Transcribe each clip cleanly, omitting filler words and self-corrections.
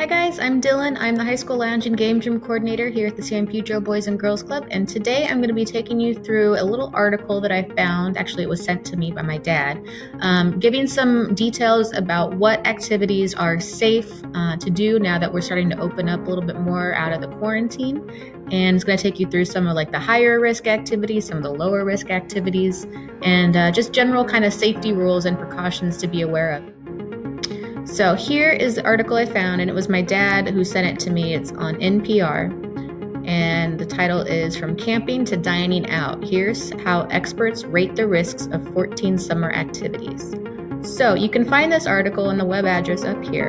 Hi guys, I'm Dylan. I'm the high school lounge and games room coordinator here at the San Pedro Boys and Girls Club, and today I'm going to be taking you through a little article that I found. Actually, it was sent to me by my dad, giving some details about what activities are safe to do now that we're starting to open up a little bit more out of the quarantine. And it's going to take you through some of like the higher risk activities, some of the lower risk activities, and just general kind of safety rules and precautions to be aware of. So here is the article I found, and it was my dad who sent it to me. It's on NPR, and the title is From Camping to Dining Out. Here's how experts rate the risks of 14 summer activities. So you can find this article in the web address up here,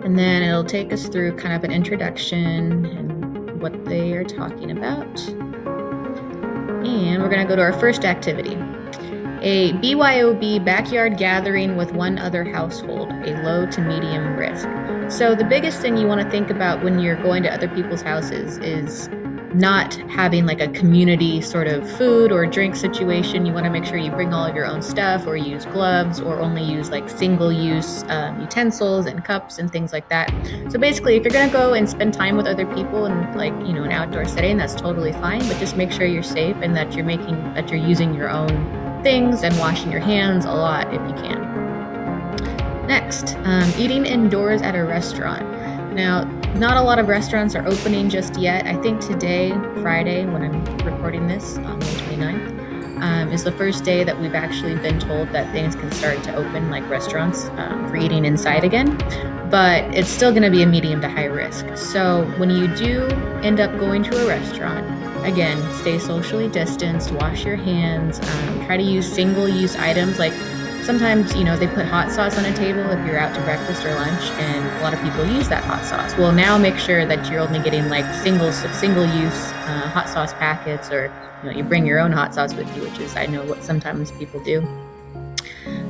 and then it'll take us through kind of an introduction and what they are talking about. And we're going to go to our first activity. A BYOB backyard gathering with one other household, a low to medium risk. So the biggest thing you want to think about when you're going to other people's houses is not having like a community sort of food or drink situation. You want to make sure you bring all of your own stuff or use gloves or only use like single-use utensils and cups and things like that. So basically, if you're going to go and spend time with other people in like, an outdoor setting, that's totally fine, but just make sure you're safe and that you're using your own things and washing your hands a lot if you can. Next, eating indoors at a restaurant. Now, not a lot of restaurants are opening just yet. I think today, Friday, when I'm recording this on May 29th, is the first day that we've actually been told that things can start to open, like restaurants, for eating inside again. But it's still going to be a medium to high risk. So when you do end up going to a restaurant, again, stay socially distanced, wash your hands, try to use single-use items. Like sometimes, they put hot sauce on a table if you're out to breakfast or lunch, and a lot of people use that hot sauce. Well, now make sure that you're only getting like single-use hot sauce packets, or you bring your own hot sauce with you, which is, I know, what sometimes people do.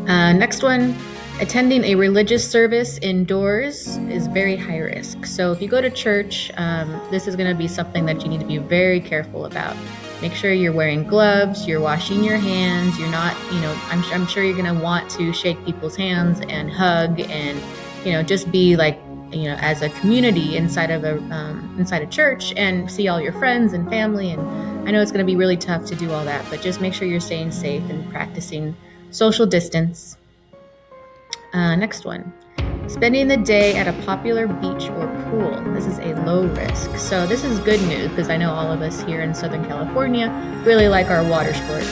Next one. Attending a religious service indoors is very high risk. So if you go to church, this is going to be something that you need to be very careful about. Make sure you're wearing gloves, you're washing your hands, you're not, I'm sure you're going to want to shake people's hands and hug and, just be like, as a community inside a church and see all your friends and family. And I know it's going to be really tough to do all that, but just make sure you're staying safe and practicing social distance. Next one, spending the day at a popular beach or pool. This is a low risk. So this is good news because I know all of us here in Southern California really like our water sports.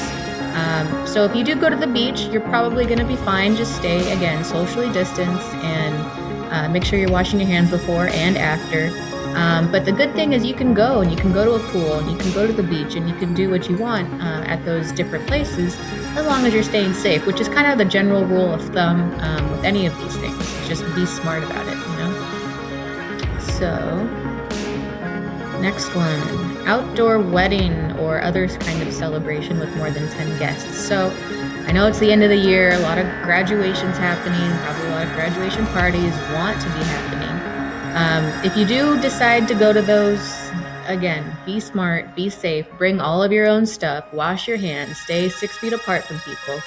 So if you do go to the beach, you're probably going to be fine. Just stay, again, socially distanced and make sure you're washing your hands before and after. But the good thing is you can go to a pool and you can go to the beach and you can do what you want at those different places as long as you're staying safe, which is kind of the general rule of thumb with any of these things. Just be smart about it, So, next one, outdoor wedding or other kind of celebration with more than 10 guests. So, I know it's the end of the year, a lot of graduations happening, probably a lot of graduation parties want to be happening. If you do decide to go to those, again, be smart, be safe, bring all of your own stuff, wash your hands, stay 6 feet apart from people.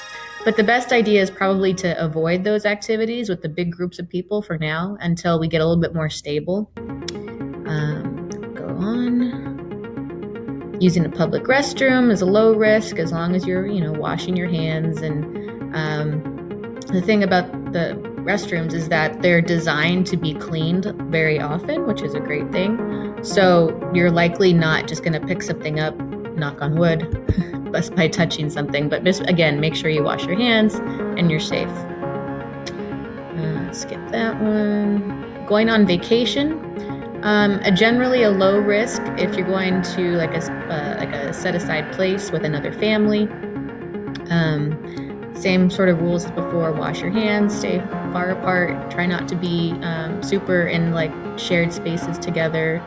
But the best idea is probably to avoid those activities with the big groups of people for now until we get a little bit more stable. Go on. Using a public restroom is a low risk as long as you're, washing your hands. And the thing about the restrooms is that they're designed to be cleaned very often, which is a great thing. So you're likely not just going to pick something up, knock on wood, by touching something. But just, again, make sure you wash your hands and you're safe. Skip that one. Going on vacation. Generally a low risk if you're going to like a set-aside place with another family. Same sort of rules as before. Wash your hands, stay far apart, try not to be super in like shared spaces together.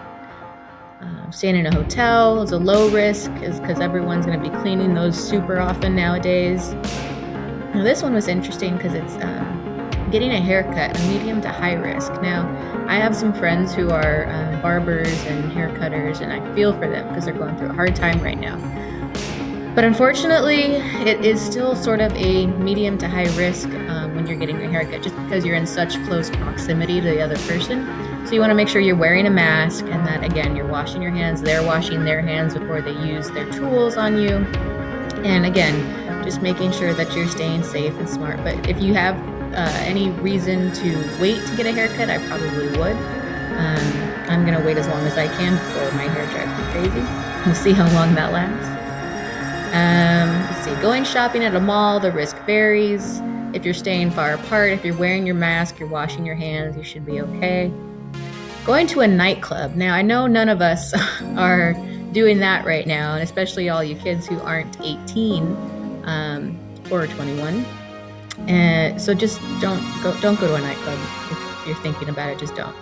Staying in a hotel is a low risk because everyone's going to be cleaning those super often nowadays. Now, this one was interesting because it's getting a haircut, a medium to high risk. Now, I have some friends who are barbers and haircutters, and I feel for them because they're going through a hard time right now. But unfortunately, it is still sort of a medium to high risk when you're getting your haircut, just because you're in such close proximity to the other person. So you want to make sure you're wearing a mask and that, again, you're washing your hands, they're washing their hands before they use their tools on you. And again, just making sure that you're staying safe and smart. But if you have any reason to wait to get a haircut, I probably would. I'm going to wait as long as I can before my hair drives me crazy. We'll see how long that lasts. Let's see, going shopping at a mall, the risk varies. If you're staying far apart, if you're wearing your mask, you're washing your hands, you should be okay. Going to a nightclub. Now, I know none of us are doing that right now, and especially all you kids who aren't 18 or 21. So just don't go to a nightclub if you're thinking about it. Just don't.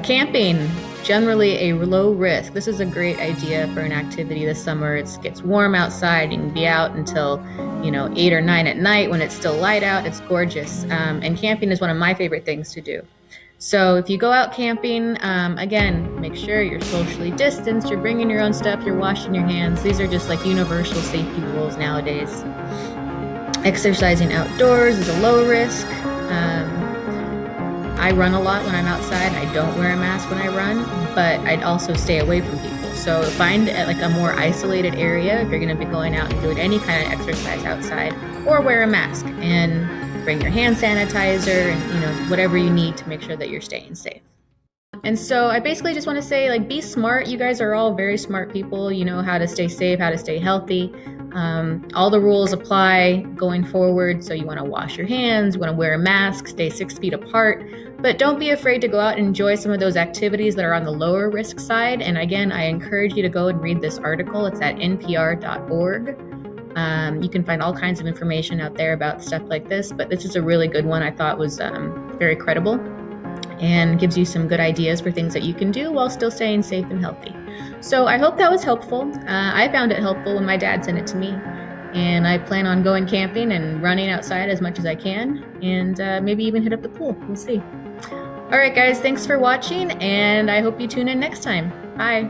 Camping, generally a low risk. This is a great idea for an activity this summer. It gets warm outside. You can be out until 8 or 9 at night when it's still light out. It's gorgeous. And camping is one of my favorite things to do. So if you go out camping, again, make sure you're socially distanced, you're bringing your own stuff, you're washing your hands. These are just like universal safety rules nowadays. Exercising outdoors is a low risk. I run a lot when I'm outside. I don't wear a mask when I run, but I'd also stay away from people. So find like a more isolated area if you're going to be going out and doing any kind of exercise outside, or wear a mask and bring your hand sanitizer and whatever you need to make sure that you're staying safe. And so I basically just want to say, like, be smart. You guys are all very smart people. You know how to stay safe, how to stay healthy. All the rules apply going forward. So you want to wash your hands, you want to wear a mask, stay 6 feet apart, but don't be afraid to go out and enjoy some of those activities that are on the lower risk side. And again, I encourage you to go and read this article. It's at npr.org. You can find all kinds of information out there about stuff like this, but this is a really good one I thought was very credible and gives you some good ideas for things that you can do while still staying safe and healthy. So I hope that was helpful. I found it helpful when my dad sent it to me, and I plan on going camping and running outside as much as I can, and maybe even hit up the pool. We'll see. All right, guys, thanks for watching, and I hope you tune in next time. Bye.